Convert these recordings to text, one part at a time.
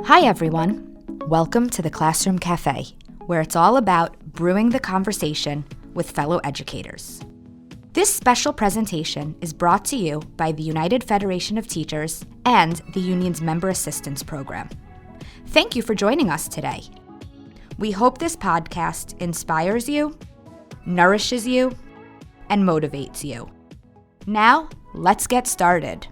Hi everyone, welcome to the Classroom Café, where it's all about brewing the conversation with fellow educators. This special presentation is brought to you by the United Federation of Teachers and the union's Member Assistance Program. Thank you for joining us today. We hope this podcast inspires you, nourishes you, and motivates you. Now, let's get started.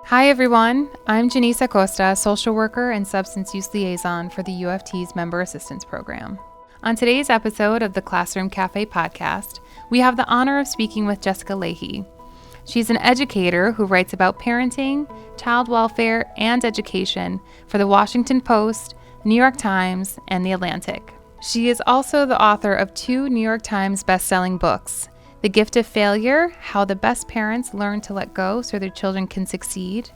Hi everyone, I'm Janice Acosta, social worker and substance use liaison for the UFT's Member Assistance Program. On today's episode of the Classroom Café podcast, we have the honor of speaking with Jessica Lahey. She's an educator who writes about parenting, child welfare, and education for the Washington Post, New York Times, and The Atlantic. She is also the author of 2 New York Times best-selling books, The Gift of Failure, How the Best Parents Learn to Let Go So Their Children Can Succeed,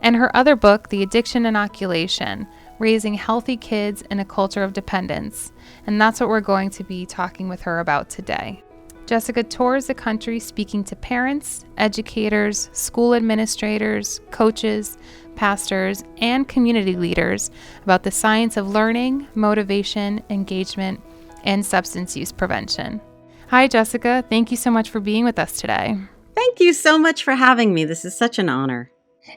and her other book, The Addiction Inoculation, Raising Healthy Kids in a Culture of Dependence. And that's what we're going to be talking with her about today. Jessica tours the country speaking to parents, educators, school administrators, coaches, pastors, and community leaders about the science of learning, motivation, engagement, and substance use prevention. Hi, Jessica. Thank you so much for being with us today. Thank you so much for having me. This is such an honor.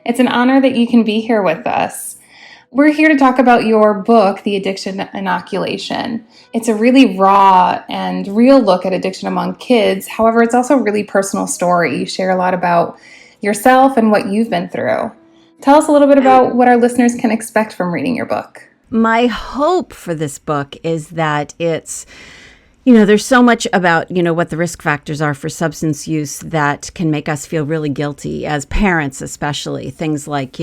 It's an honor that you can be here with us. We're here to talk about your book, The Addiction Inoculation. It's a really raw and real look at addiction among kids. However, it's also a really personal story. You share a lot about yourself and what you've been through. Tell us a little bit about what our listeners can expect from reading your book. My hope for this book is that it's there's so much about, what the risk factors are for substance use that can make us feel really guilty as parents, especially things like,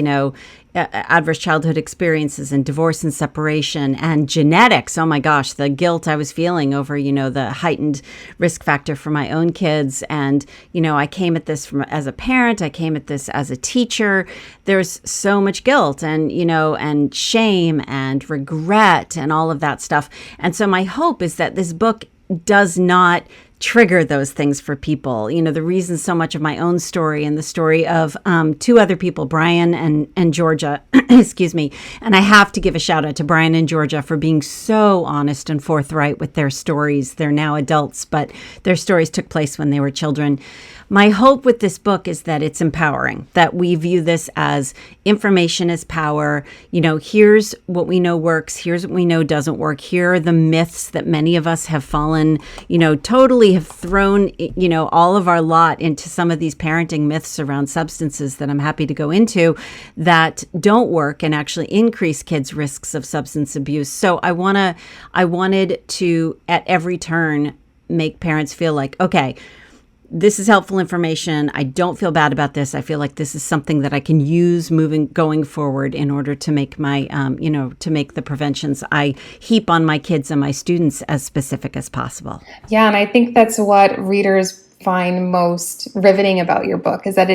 adverse childhood experiences and divorce and separation and genetics. Oh my gosh, the guilt I was feeling over, the heightened risk factor for my own kids. And, I came at this as a parent, I came at this as a teacher. There's so much guilt and, and shame and regret and all of that stuff. And so my hope is that this book does not trigger those things for people. The reason so much of my own story and the story of 2 other people, Brian and Georgia, excuse me. And I have to give a shout out to Brian and Georgia for being so honest and forthright with their stories. They're now adults, but their stories took place when they were children. My hope with this book is that it's empowering, that we view this as information as power. Here's what we know works. Here's what we know doesn't work. Here are the myths that many of us have fallen, totally have thrown, all of our lot into some of these parenting myths around substances that I'm happy to go into that don't work and actually increase kids' risks of substance abuse. So I wanted to, at every turn, make parents feel like, okay, this is helpful information. I don't feel bad about this. I feel like this is something that I can use going forward in order to make my, to make the preventions I heap on my kids and my students as specific as possible. Yeah, and I think that's what readers find most riveting about your book is that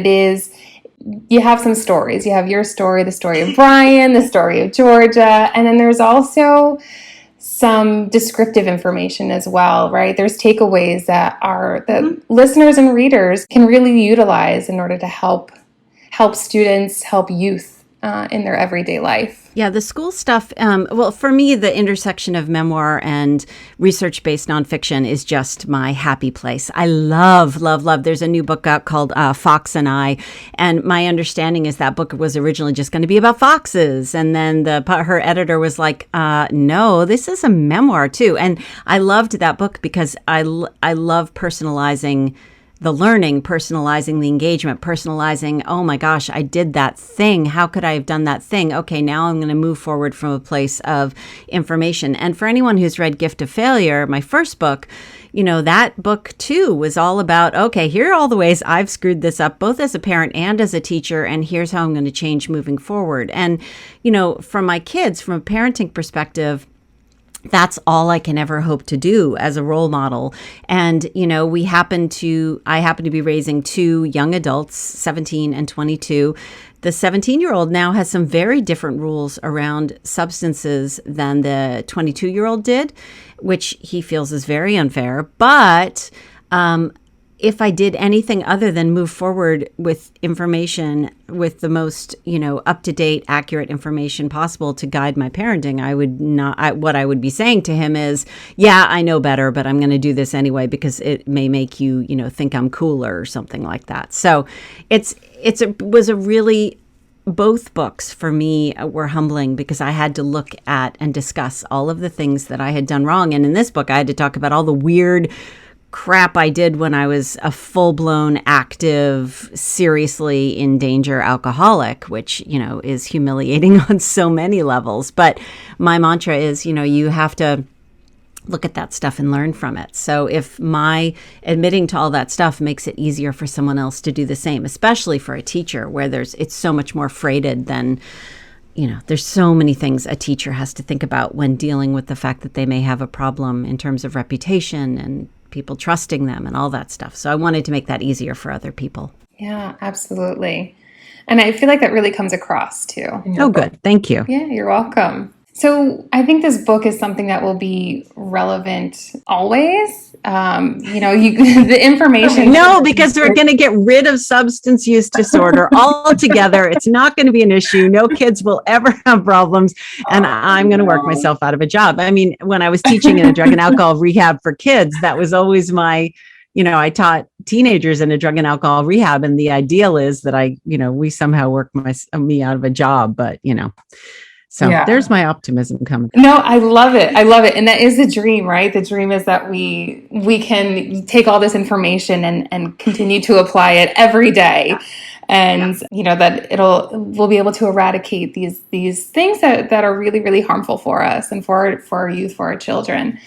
you have some stories. You have your story, the story of Brian, the story of Georgia, and then there's also some descriptive information as well, right? There's takeaways that listeners and readers can really utilize in order to help students, help youth in their everyday life. Yeah, the school stuff, for me, the intersection of memoir and research-based nonfiction is just my happy place. I love. There's a new book out called Fox and I, and my understanding is that book was originally just going to be about foxes, and then her editor was like, no, this is a memoir too. And I loved that book because I love personalizing the learning, personalizing the engagement, personalizing, oh my gosh, I did that thing. How could I have done that thing? Okay, now I'm going to move forward from a place of information. And for anyone who's read Gift of Failure, my first book, that book too was all about, okay, here are all the ways I've screwed this up, both as a parent and as a teacher, and here's how I'm going to change moving forward. And, from my kids, from a parenting perspective, that's all I can ever hope to do as a role model. And, I happen to be raising 2 young adults, 17 and 22. The 17-year-old now has some very different rules around substances than the 22-year-old did, which he feels is very unfair. But if I did anything other than move forward with information, with the most, up-to-date, accurate information possible to guide my parenting, what I would be saying to him is, yeah, I know better, but I'm going to do this anyway because it may make you, think I'm cooler or something like that. So both books for me were humbling because I had to look at and discuss all of the things that I had done wrong. And in this book, I had to talk about all the weird crap I did when I was a full-blown, active, seriously in danger alcoholic, which, is humiliating on so many levels. But my mantra is, you have to look at that stuff and learn from it. So if my admitting to all that stuff makes it easier for someone else to do the same, especially for a teacher where it's so much more freighted than, there's so many things a teacher has to think about when dealing with the fact that they may have a problem in terms of reputation and people trusting them and all that stuff. So I wanted to make that easier for other people. Yeah, absolutely. And I feel like that really comes across too. Oh, good. Thank you. Yeah, you're welcome. So I think this book is something that will be relevant always. The information. No, because we're going to get rid of substance use disorder altogether. It's not going to be an issue. No kids will ever have problems. And I'm going to work myself out of a job. I mean, when I was teaching in a drug and alcohol rehab for kids, that was always my, I taught teenagers in a drug and alcohol rehab. And the ideal is that we somehow work me out of a job. But, So there's my optimism coming. No, I love it. I love it. And that is the dream, right? The dream is that we can take all this information and continue to apply it every day. And, that we'll be able to eradicate these things that are really, really harmful for us and for our youth, for our children.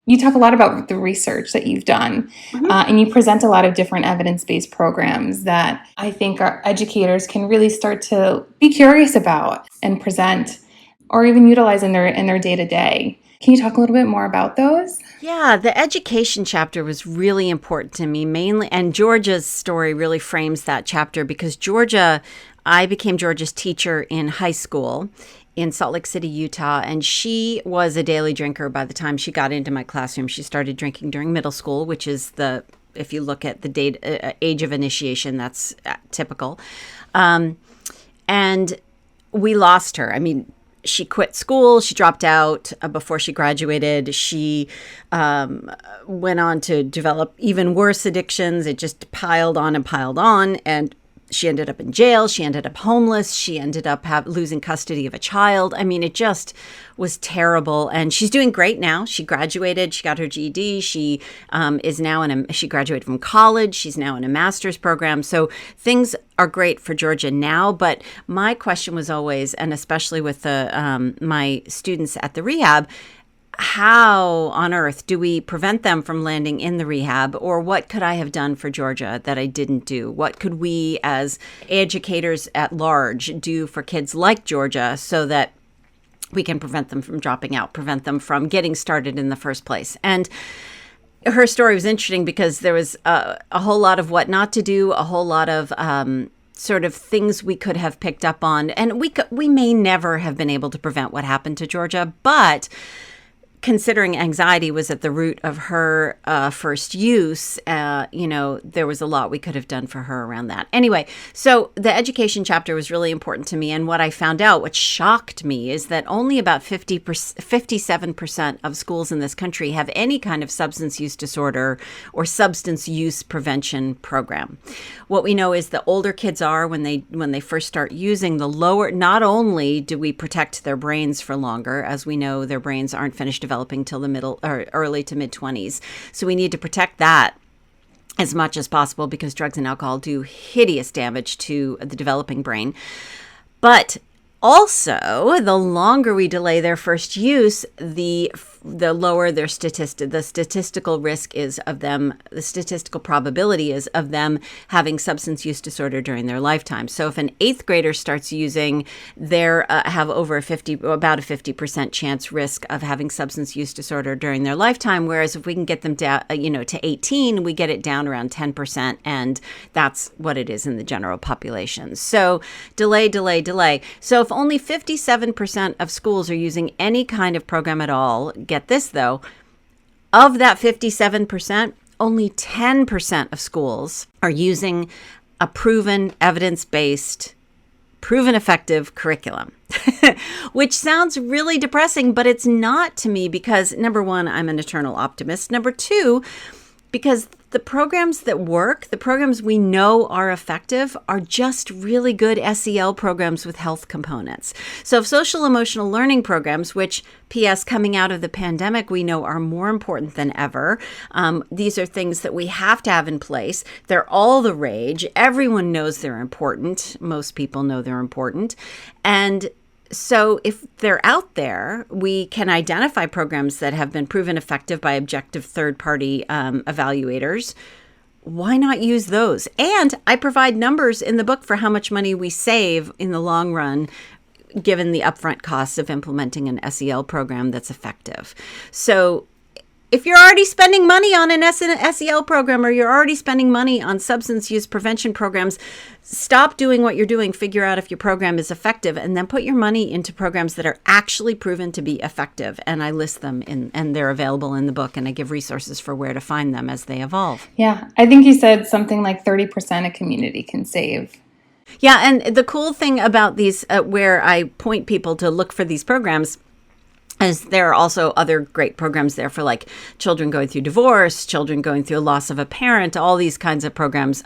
You talk a lot about the research that you've done, and you present a lot of different evidence-based programs that I think our educators can really start to be curious about and present or even utilize in their day-to-day. Can you talk a little bit more about those? Yeah, the education chapter was really important to me mainly, and Georgia's story really frames that chapter because I became Georgia's teacher in high school in Salt Lake City, Utah, and she was a daily drinker by the time she got into my classroom. She started drinking during middle school, which is if you look at the age of initiation, that's typical. And we lost her. I mean, she quit school. She dropped out before she graduated. She went on to develop even worse addictions. It just piled on. And she ended up in jail. She ended up homeless. She ended up losing custody of a child. I mean, it just was terrible. And she's doing great now. She graduated. She got her GED. She is now she graduated from college. She's now in a master's program. So things are great for Georgia now. But my question was always, and especially with my students at the rehab, how on earth do we prevent them from landing in the rehab? Or what could I have done for Georgia that I didn't do? What could we as educators at large do for kids like Georgia so that we can prevent them from dropping out, prevent them from getting started in the first place? And her story was interesting because there was a whole lot of what not to do, a whole lot of sort of things we could have picked up on. And we may never have been able to prevent what happened to Georgia, but considering anxiety was at the root of her first use, there was a lot we could have done for her around that. Anyway, so the education chapter was really important to me. And what I found out, what shocked me, is that only about 57% of schools in this country have any kind of substance use disorder or substance use prevention program. What we know is the older kids are when they first start using, the lower, not only do we protect their brains for longer, as we know their brains aren't finished developing till the middle or early to mid 20s. So we need to protect that as much as possible because drugs and alcohol do hideous damage to the developing brain. But also, the longer we delay their first use, the lower their the statistical risk is of them, the statistical probability is of them having substance use disorder during their lifetime. So if an 8th grader starts using, they have about a 50% chance risk of having substance use disorder during their lifetime. Whereas if we can get them down, to 18, we get it down around 10%, and that's what it is in the general population. So delay. So if only 57% of schools are using any kind of program at all, get this though, of that 57%, only 10% of schools are using a proven, evidence-based, proven effective curriculum, which sounds really depressing, but it's not to me because, number one, I'm an eternal optimist. Number two, because the programs that work, the programs we know are effective, are just really good SEL programs with health components. So if social emotional learning programs, which P.S. coming out of the pandemic, we know are more important than ever. These are things that we have to have in place. They're all the rage. Everyone knows they're important. Most people know they're important. And so if they're out there, we can identify programs that have been proven effective by objective third-party evaluators. Why not use those? And I provide numbers in the book for how much money we save in the long run, given the upfront costs of implementing an SEL program that's effective. So if you're already spending money on an SEL program, or you're already spending money on substance use prevention programs, stop doing what you're doing, figure out if your program is effective, and then put your money into programs that are actually proven to be effective. And I list them and they're available in the book, and I give resources for where to find them as they evolve. Yeah, I think you said something like 30% a community can save. Yeah, and the cool thing about these, where I point people to look for these programs, as there are also other great programs there for like children going through divorce, children going through a loss of a parent. All these kinds of programs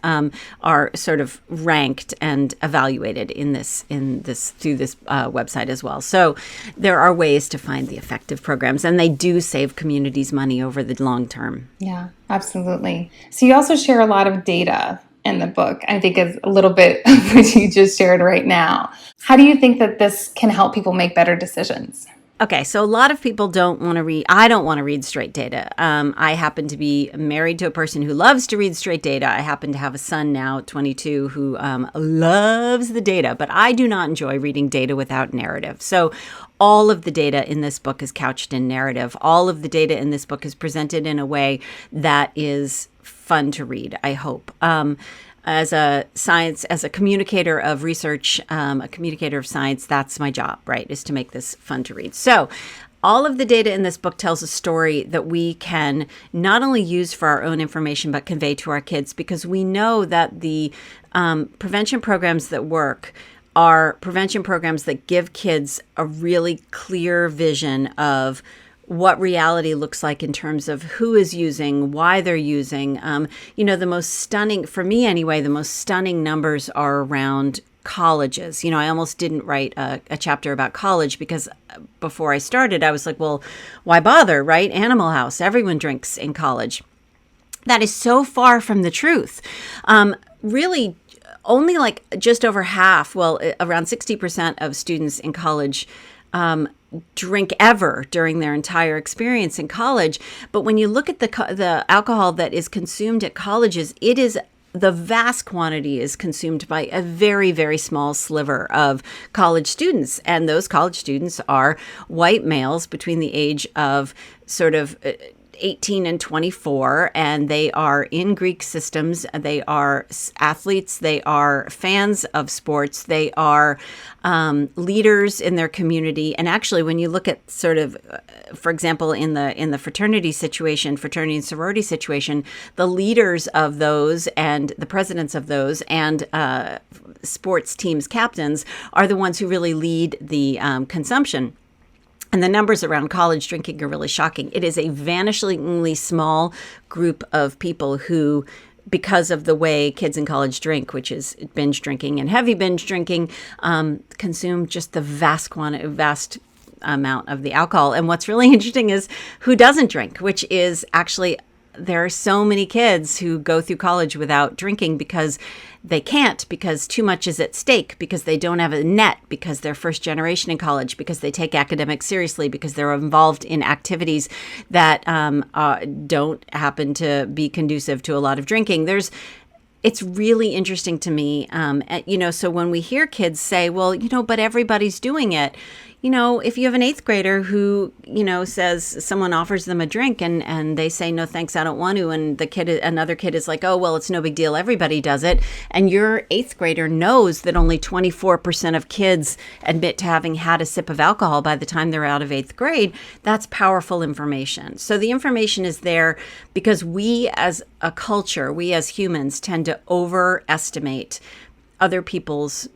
are sort of ranked and evaluated in this through this website as well. So there are ways to find the effective programs, and they do save communities money over the long term. Yeah, absolutely. So you also share a lot of data in the book. I think is a little bit of what you just shared right now. How do you think that this can help people make better decisions? Okay, so a lot of people don't want to read. I don't want to read straight data. I happen to be married to a person who loves to read straight data. I happen to have a son now, 22, who loves the data, but I do not enjoy reading data without narrative. So all of the data in this book is couched in narrative. All of the data in this book is presented in a way that is fun to read, I hope. As a communicator of research, a communicator of science, that's my job, right, is to make this fun to read. So all of the data in this book tells a story that we can not only use for our own information, but convey to our kids, because we know that the prevention programs that work are prevention programs that give kids a really clear vision of what reality looks like in terms of who is using, why they're using. The most stunning, for me anyway, the most stunning numbers are around colleges. I almost didn't write a chapter about college because before I started, I was like, well, why bother, right? Animal House, everyone drinks in college. That is so far from the truth. Really, only like just over half, around 60% of students in college drink ever during their entire experience in college. But when you look at the alcohol that is consumed at colleges, the vast quantity is consumed by a very, very small sliver of college students. And those college students are white males between the age of sort of 18 and 24, and they are in Greek systems. They are athletes. They are fans of sports. They are leaders in their community. And actually, when you look at sort of, for example, in the fraternity and sorority situation, the leaders of those and the presidents of those and sports teams captains are the ones who really lead the consumption. And the numbers around college drinking are really shocking. It is a vanishingly small group of people who, because of the way kids in college drink, which is binge drinking and heavy binge drinking, consume just the vast amount of the alcohol. And what's really interesting is who doesn't drink, which is actually, there are so many kids who go through college without drinking because they can't, because too much is at stake, because they don't have a net, because they're first generation in college, because they take academics seriously, because they're involved in activities that don't happen to be conducive to a lot of drinking. It's really interesting to me. So when we hear kids say, well, but everybody's doing it, if you have an 8th grader who, says someone offers them a drink and they say, no, thanks, I don't want to. And another kid is like, oh, well, it's no big deal. Everybody does it. And your 8th grader knows that only 24% of kids admit to having had a sip of alcohol by the time they're out of 8th grade. That's powerful information. So the information is there because we as a culture, we as humans tend to overestimate other people's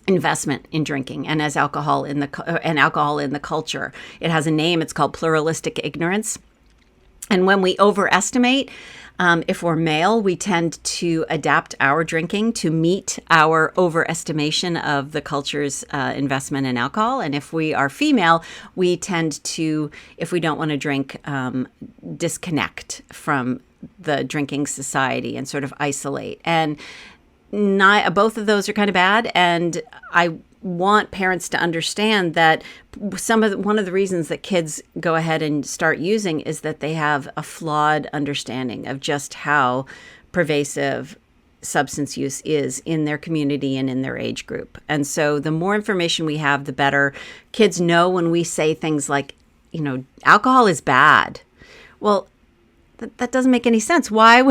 investment in drinking and alcohol in the culture. It has a name. It's called pluralistic ignorance. And when we overestimate, if we're male, we tend to adapt our drinking to meet our overestimation of the culture's investment in alcohol. And if we are female, we tend to, if we don't want to drink, disconnect from the drinking society and sort of isolate. And both of those are kind of bad, and I want parents to understand that one of the reasons that kids go ahead and start using is that they have a flawed understanding of just how pervasive substance use is in their community and in their age group. And so the more information we have, the better. Kids know when we say things like, alcohol is bad. Well, that doesn't make any sense. Why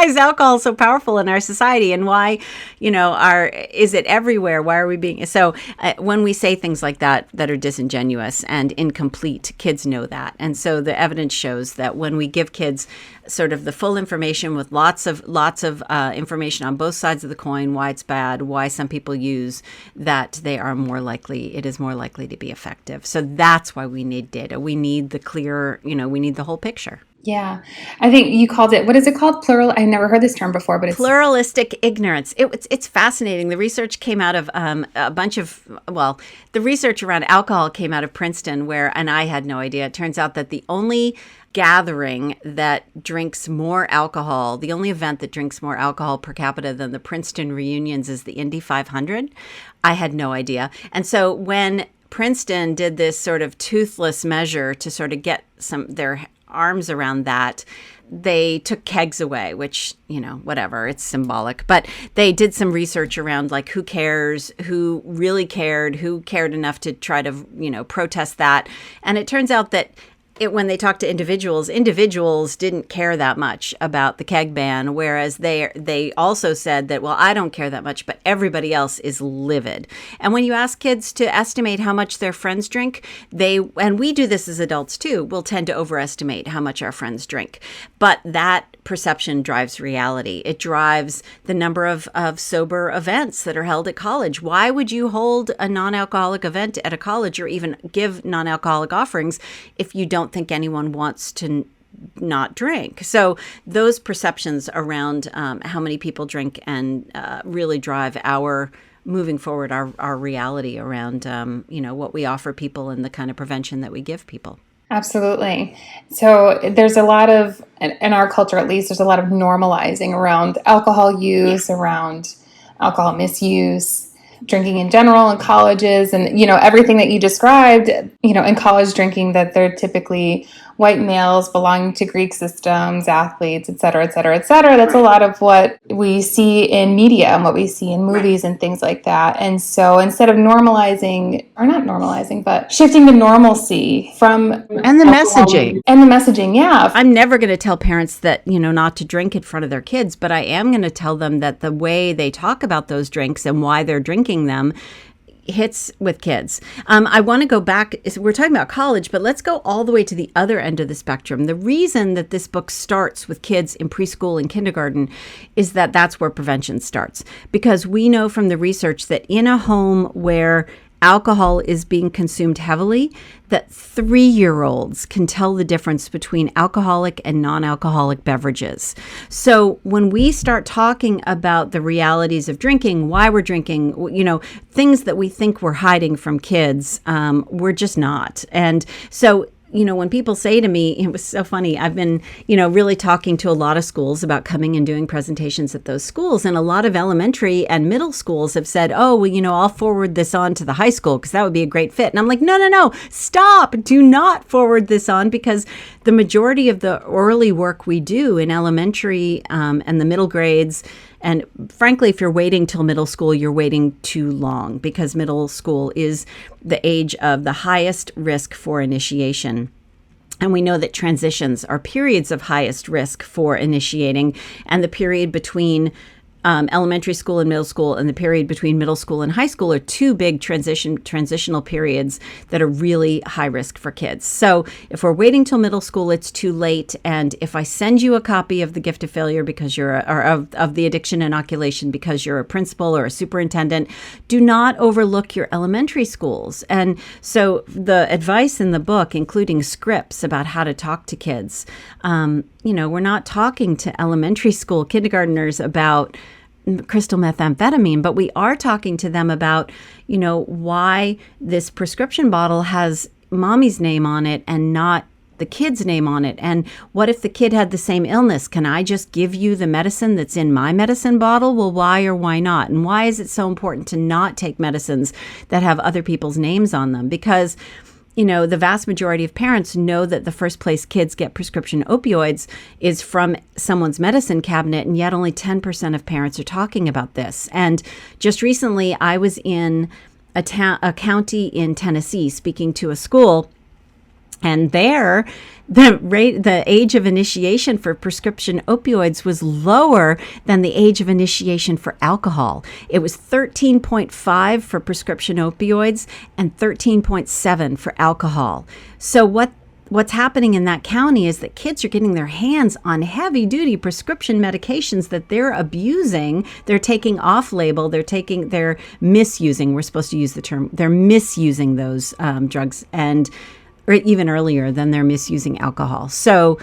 is alcohol so powerful in our society, and why, is it everywhere? Why are we being so? When we say things like that are disingenuous and incomplete, kids know that, and so the evidence shows that when we give kids sort of the full information with lots of information on both sides of the coin, why it's bad, why some people use, that it is more likely to be effective. So that's why we need data. We need the clear, we need the whole picture. Yeah. I think you called it, what is it called? Plural? I never heard this term before, but it's pluralistic ignorance. It's fascinating. The research came out of the research around alcohol came out of Princeton, and I had no idea. It turns out that the only gathering that drinks more alcohol, the only event that drinks more alcohol per capita than the Princeton reunions is the Indy 500. I had no idea. And so when Princeton did this sort of toothless measure to sort of get their arms around that, they took kegs away, which, whatever, it's symbolic. But they did some research around like who cares, who really cared, who cared enough to try to, protest that. And it turns out that when they talked to individuals didn't care that much about the keg ban, whereas they also said that, well, I don't care that much, but everybody else is livid. And when you ask kids to estimate how much their friends drink, and we do this as adults too, we'll tend to overestimate how much our friends drink. But that perception drives reality. It drives the number of sober events that are held at college. Why would you hold a non-alcoholic event at a college or even give non-alcoholic offerings if you don't think anyone wants to not drink? So those perceptions around how many people drink and really drive our moving forward, our reality around what we offer people and the kind of prevention that we give people. Absolutely. So there's a lot of, in our culture at least, there's a lot of normalizing around alcohol use, around alcohol misuse, drinking in general in colleges, and, everything that you described, in college drinking, that they're typically white males belonging to Greek systems, athletes, et cetera, et cetera, et cetera. That's a lot of what we see in media and what we see in movies and things like that. And so instead of but shifting to normalcy from... And the messaging. And the messaging, yeah. I'm never going to tell parents that, not to drink in front of their kids, but I am going to tell them that the way they talk about those drinks and why they're drinking them hits with kids. I want to go back. We're talking about college, but let's go all the way to the other end of the spectrum. The reason that this book starts with kids in preschool and kindergarten is that that's where prevention starts. Because we know from the research that in a home where alcohol is being consumed heavily, that 3-year-olds can tell the difference between alcoholic and non-alcoholic beverages. So when we start talking about the realities of drinking, why we're drinking, things that we think we're hiding from kids, we're just not. And so when people say to me, it was so funny, I've been, really talking to a lot of schools about coming and doing presentations at those schools. And a lot of elementary and middle schools have said, oh, well, I'll forward this on to the high school because that would be a great fit. And I'm like, no, stop. Do not forward this on, because the majority of the early work we do in elementary and the middle grades And frankly, if you're waiting till middle school, you're waiting too long, because middle school is the age of the highest risk for initiation. And we know that transitions are periods of highest risk for initiating, and the period between elementary school and middle school and the period between middle school and high school are two big transitional periods that are really high risk for kids. So if we're waiting till middle school, it's too late. And if I send you a copy of The Gift of Failure because you're of the Addiction Inoculation because you're a principal or a superintendent, do not overlook your elementary schools. And so the advice in the book, including scripts about how to talk to kids, we're not talking to elementary school kindergartners about crystal methamphetamine, but we are talking to them about, why this prescription bottle has mommy's name on it and not the kid's name on it. And what if the kid had the same illness? Can I just give you the medicine that's in my medicine bottle? Well, why or why not? And why is it so important to not take medicines that have other people's names on them? Because the vast majority of parents know that the first place kids get prescription opioids is from someone's medicine cabinet, and yet only 10% of parents are talking about this. And just recently, I was in a county in Tennessee speaking to a school, and there, the age of initiation for prescription opioids was lower than the age of initiation for alcohol. It was 13.5 for prescription opioids and 13.7 for alcohol. So what's happening in that county is that kids are getting their hands on heavy-duty prescription medications that they're abusing. They're taking off-label. They're misusing. We're supposed to use the term. They're misusing those drugs, or even earlier than they're misusing alcohol. So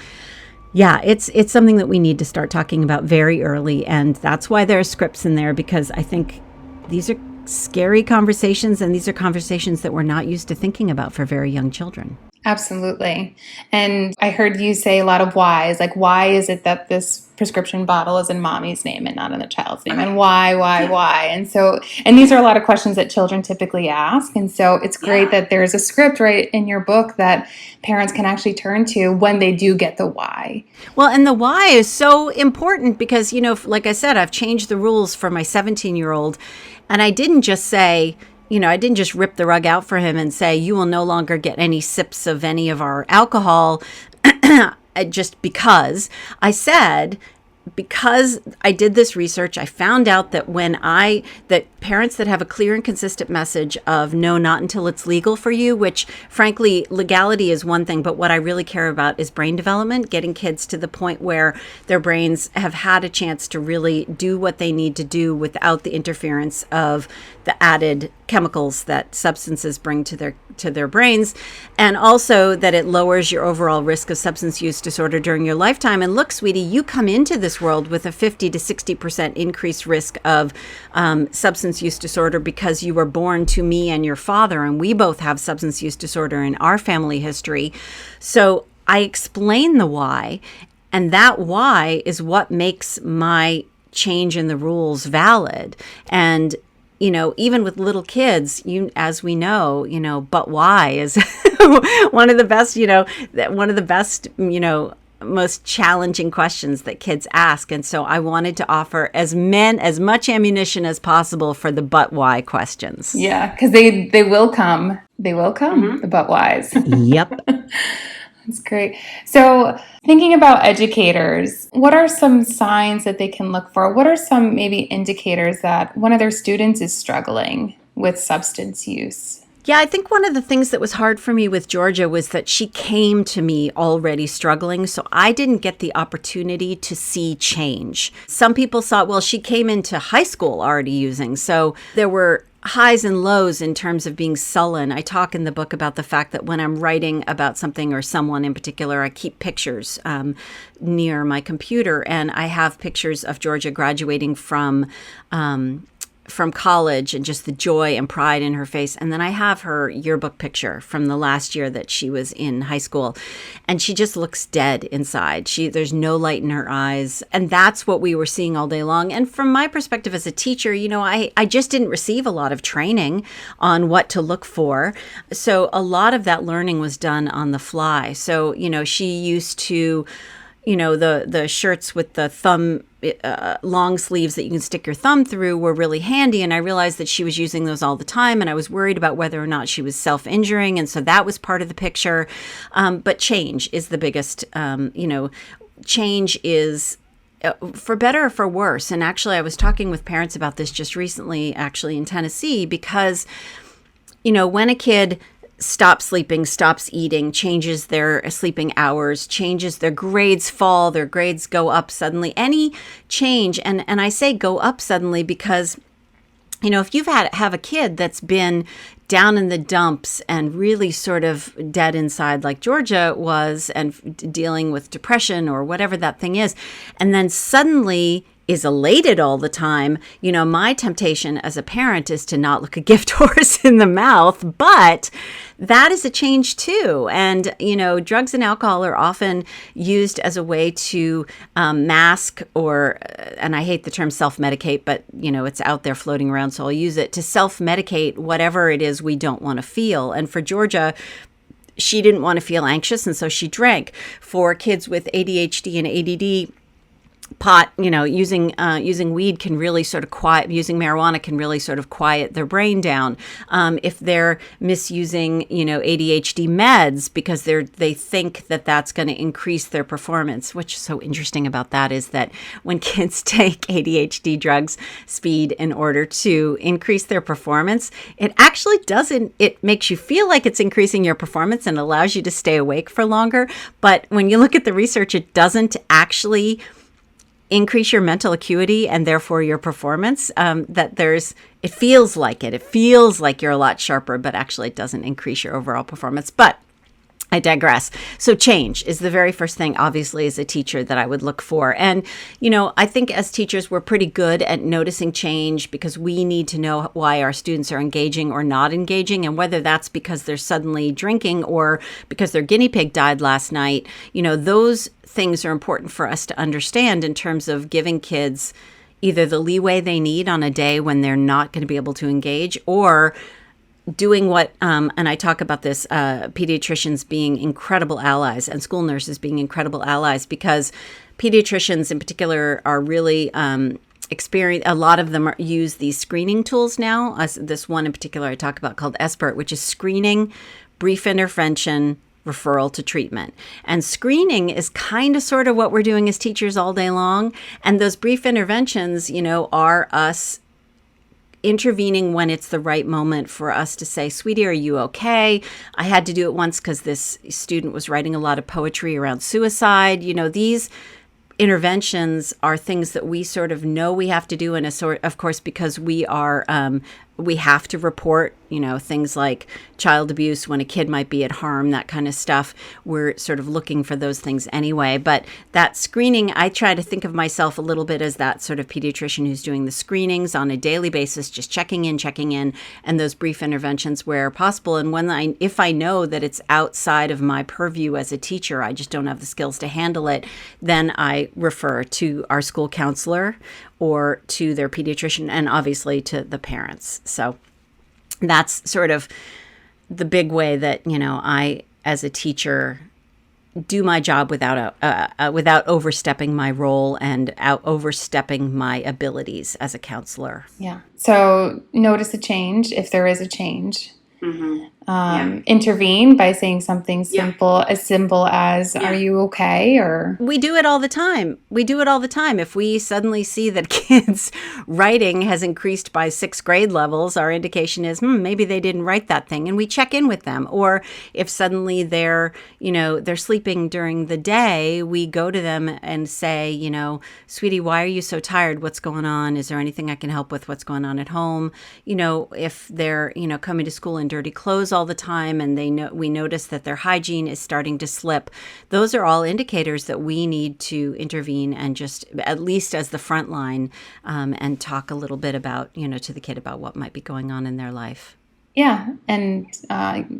yeah, it's something that we need to start talking about very early. And that's why there are scripts in there, because I think these are scary conversations, and these are conversations that we're not used to thinking about for very young children. Absolutely. And I heard you say a lot of whys, like why is it that this prescription bottle is in mommy's name and not in the child's name? And why? And these are a lot of questions that children typically ask. And so it's great that there's a script right in your book that parents can actually turn to when they do get the why. Well, and the why is so important because, like I said, I've changed the rules for my 17-year-old, and I didn't just say, I didn't just rip the rug out for him and say, you will no longer get any sips of any of our alcohol just because. I said, because I did this research, I found out that that parents that have a clear and consistent message of no, not until it's legal for you, which frankly, legality is one thing, but what I really care about is brain development, getting kids to the point where their brains have had a chance to really do what they need to do without the interference of the added chemicals that substances bring to their brains, and also that it lowers your overall risk of substance use disorder during your lifetime. And look, sweetie, you come into this world with a 50 to 60% increased risk of substance use disorder because you were born to me and your father, and we both have substance use disorder in our family history. So I explain the why, and that why is what makes my change in the rules valid. And even with little kids, as we know, but why is one of the best, most challenging questions that kids ask. And so I wanted to offer as much ammunition as possible for the but why questions. Yeah, because they will come. They will come, the but whys. Yep. That's great. So thinking about educators, what are some signs that they can look for? What are some maybe indicators that one of their students is struggling with substance use? Yeah, I think one of the things that was hard for me with Georgia was that she came to me already struggling, so I didn't get the opportunity to see change. Some people thought, well, she came into high school already using, so there were highs and lows in terms of being sullen. I talk in the book about the fact that when I'm writing about something or someone in particular, I keep pictures near my computer, and I have pictures of Georgia graduating from college and just the joy and pride in her face. And then I have her yearbook picture from the last year that she was in high school, and she just looks dead inside. There's no light in her eyes. And that's what we were seeing all day long. And from my perspective as a teacher, I just didn't receive a lot of training on what to look for. So a lot of that learning was done on the fly. So, she used to, the shirts with the thumb long sleeves that you can stick your thumb through were really handy. And I realized that she was using those all the time. And I was worried about whether or not she was self-injuring. And so that was part of the picture. But change is the biggest, change is for better or for worse. And actually, I was talking with parents about this just recently, actually in Tennessee, because, when a kid stops sleeping, stops eating, changes their sleeping hours, changes their grades fall, their grades go up suddenly, any change. And I say go up suddenly because, if you've have a kid that's been down in the dumps and really sort of dead inside like Georgia was and dealing with depression or whatever that thing is, and then suddenly is elated all the time, my temptation as a parent is to not look a gift horse in the mouth, but that is a change too. And, drugs and alcohol are often used as a way to mask and I hate the term self-medicate, but, it's out there floating around, so I'll use it, to self-medicate whatever it is we don't want to feel. And for Georgia, she didn't want to feel anxious, and so she drank. For kids with ADHD and ADD, pot, using weed can really sort of using marijuana can really sort of quiet their brain down. If they're misusing, ADHD meds because they think that that's going to increase their performance, which is so interesting about that is that when kids take ADHD drugs, speed, in order to increase their performance, it actually doesn't. It makes you feel like it's increasing your performance and allows you to stay awake for longer. But when you look at the research, it doesn't actually increase your mental acuity and therefore your performance. It feels like it. It feels like you're a lot sharper, but actually it doesn't increase your overall performance. But I digress. So change is the very first thing, obviously, as a teacher that I would look for. And, I think as teachers, we're pretty good at noticing change because we need to know why our students are engaging or not engaging, and whether that's because they're suddenly drinking or because their guinea pig died last night. Those things are important for us to understand in terms of giving kids either the leeway they need on a day when they're not going to be able to engage, or doing what, and I talk about this, pediatricians being incredible allies and school nurses being incredible allies, because pediatricians in particular are really experienced. A lot of them use these screening tools now. This one in particular I talk about called SBIRT, which is screening, brief intervention, referral to treatment. And screening is kind of sort of what we're doing as teachers all day long. And those brief interventions, are us intervening when it's the right moment for us to say, sweetie, are you okay? I had to do it once because this student was writing a lot of poetry around suicide. These interventions are things that we sort of know we have to do, in a sort, of course, because we have to report, things like child abuse when a kid might be at harm, that kind of stuff. We're sort of looking for those things anyway. But that screening, I try to think of myself a little bit as that sort of pediatrician who's doing the screenings on a daily basis, just checking in, and those brief interventions where possible. And if I know that it's outside of my purview as a teacher, I just don't have the skills to handle it, then I refer to our school counselor or to their pediatrician, and obviously to the parents. So that's sort of the big way that, I, as a teacher, do my job without overstepping my role and overstepping my abilities as a counselor. Yeah. So notice a change if there is a change. Mm-hmm. Intervene by saying something simple, as simple as, are you okay? Or we do it all the time. If we suddenly see that kids' writing has increased by 6th grade levels, our indication is, maybe they didn't write that thing, and we check in with them. Or if suddenly they're sleeping during the day, we go to them and say, sweetie, why are you so tired? What's going on? Is there anything I can help with? What's going on at home? If they're, coming to school in dirty clothes all the time, and we notice that their hygiene is starting to slip. Those are all indicators that we need to intervene and just, at least as the front line, and talk a little bit about, to the kid about what might be going on in their life. Yeah. And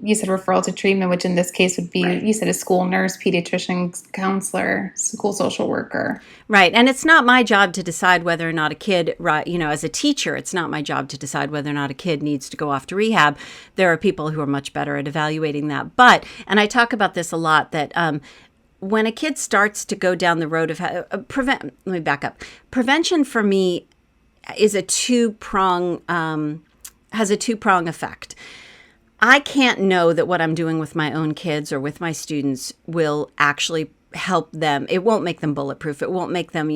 you said referral to treatment, which in this case would be, you said a school nurse, pediatrician, counselor, school social worker. Right. And it's not my job to decide whether or not a kid, as a teacher, it's not my job to decide whether or not a kid needs to go off to rehab. There are people who are much better at evaluating that. And I talk about this a lot, that when a kid starts to go down the road of let me back up. Prevention for me is has a two-prong effect. I can't know that what I'm doing with my own kids or with my students will actually help them. It won't make them bulletproof. It won't make them,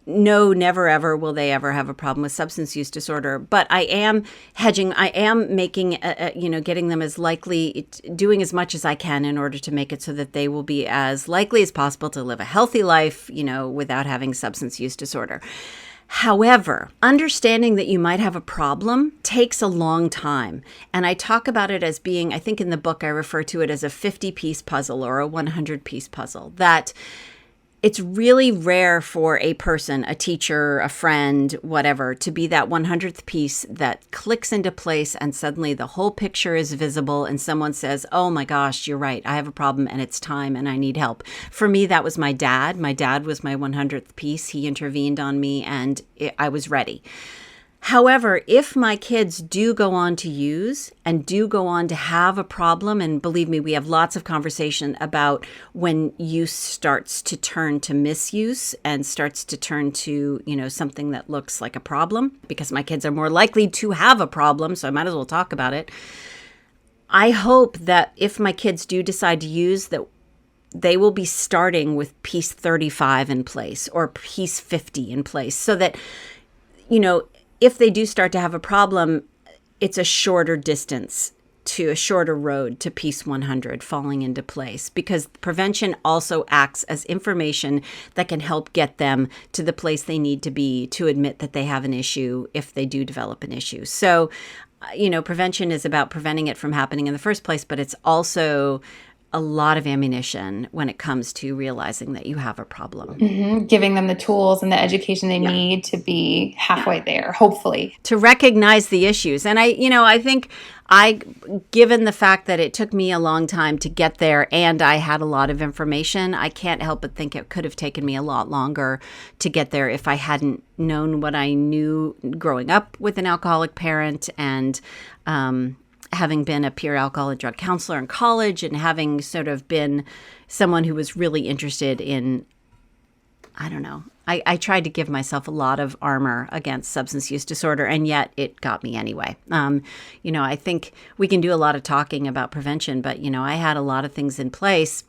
no, never ever will they ever have a problem with substance use disorder. But I am hedging. I am making, getting them as likely, doing as much as I can in order to make it so that they will be as likely as possible to live a healthy life, without having substance use disorder. However, understanding that you might have a problem takes a long time. And I talk about it as being, I think in the book, I refer to it as a 50-piece puzzle or a 100-piece puzzle, that it's really rare for a person, a teacher, a friend, whatever, to be that 100th piece that clicks into place and suddenly the whole picture is visible and someone says, oh my gosh, you're right, I have a problem and it's time and I need help. For me, that was my dad. My dad was my 100th piece. He intervened on me and I was ready. However, if my kids do go on to use and do go on to have a problem, and believe me, we have lots of conversation about when use starts to turn to misuse and starts to turn to, something that looks like a problem, because my kids are more likely to have a problem, so I might as well talk about it. I hope that if my kids do decide to use, that they will be starting with piece 35 in place or piece 50 in place, so that, if they do start to have a problem, it's a shorter distance to a shorter road to piece 100 falling into place, because prevention also acts as information that can help get them to the place they need to be to admit that they have an issue if they do develop an issue. So, prevention is about preventing it from happening in the first place, but it's also a lot of ammunition when it comes to realizing that you have a problem. Mm-hmm. Giving them the tools and the education they need to be halfway there, hopefully. To recognize the issues. And I think given the fact that it took me a long time to get there and I had a lot of information, I can't help but think it could have taken me a lot longer to get there if I hadn't known what I knew growing up with an alcoholic parent and, having been a peer alcohol and drug counselor in college and having sort of been someone who was really interested in, I tried to give myself a lot of armor against substance use disorder, and yet it got me anyway. I think we can do a lot of talking about prevention, but, I had a lot of things in place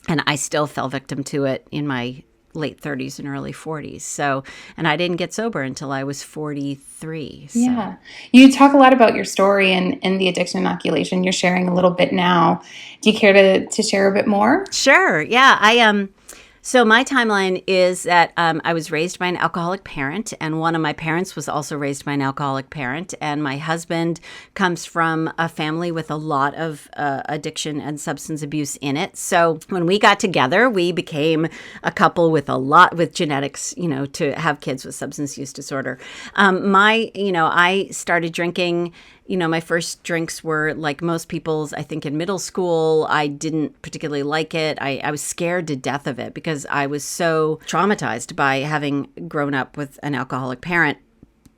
and I still fell victim to it in my late 30s and early 40s. So, and I didn't get sober until I was 43. So. Yeah. You talk a lot about your story and the addiction inoculation. You're sharing a little bit now. Do you care to share a bit more? Sure. Yeah. So my timeline is that I was raised by an alcoholic parent, and one of my parents was also raised by an alcoholic parent, and my husband comes from a family with a lot of addiction and substance abuse in it. So when we got together, we became a couple with genetics, to have kids with substance use disorder. I started drinking. My first drinks were like most people's, I think in middle school. I didn't particularly like it. I was scared to death of it because I was so traumatized by having grown up with an alcoholic parent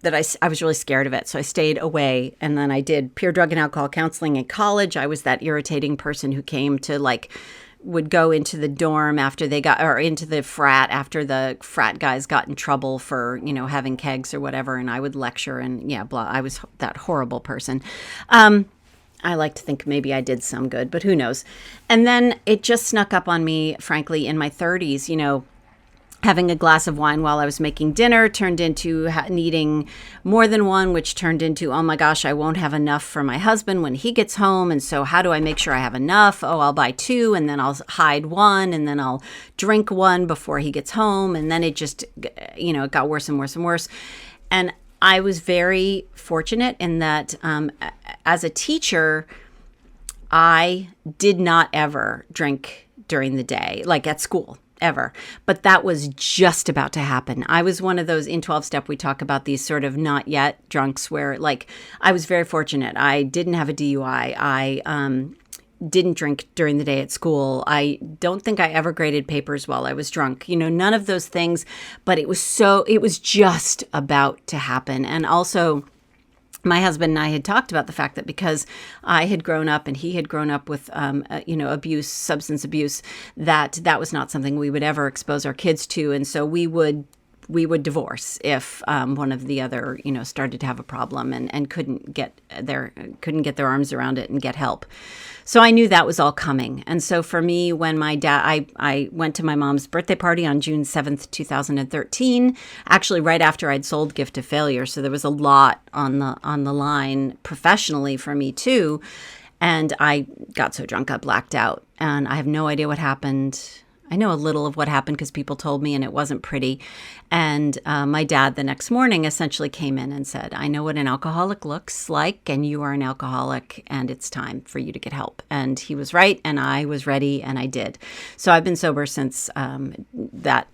that I was really scared of it. So I stayed away. And then I did peer drug and alcohol counseling in college. I was that irritating person who came to would go into the dorm after into the frat after the frat guys got in trouble for, having kegs or whatever. And I would lecture and blah. I was that horrible person. I like to think maybe I did some good, but who knows? And then it just snuck up on me, frankly, in my 30s, having a glass of wine while I was making dinner turned into needing more than one, which turned into, oh my gosh, I won't have enough for my husband when he gets home. And so how do I make sure I have enough? Oh, I'll buy two and then I'll hide one and then I'll drink one before he gets home. And then it just, it got worse and worse and worse. And I was very fortunate in that as a teacher, I did not ever drink during the day, like at school. Ever. But that was just about to happen. I was one of those in 12-step, we talk about these sort of not yet drunks where I was very fortunate. I didn't have a DUI. I didn't drink during the day at school. I don't think I ever graded papers while I was drunk. None of those things, but it was just about to happen. And also my husband and I had talked about the fact that because I had grown up and he had grown up with, abuse, substance abuse, that was not something we would ever expose our kids to. And so we would divorce if one of the other, started to have a problem and couldn't get their arms around it and get help. So I knew that was all coming. And so for me, when my dad, I went to my mom's birthday party on June 7th, 2013, actually right after I'd sold Gift of Failure. So there was a lot on the line professionally for me too. And I got so drunk, I blacked out. And I have no idea what happened. I know a little of what happened because people told me, and it wasn't pretty. And my dad the next morning essentially came in and said, I know what an alcoholic looks like, and you are an alcoholic, and it's time for you to get help. And he was right, and I was ready, and I did. So I've been sober since the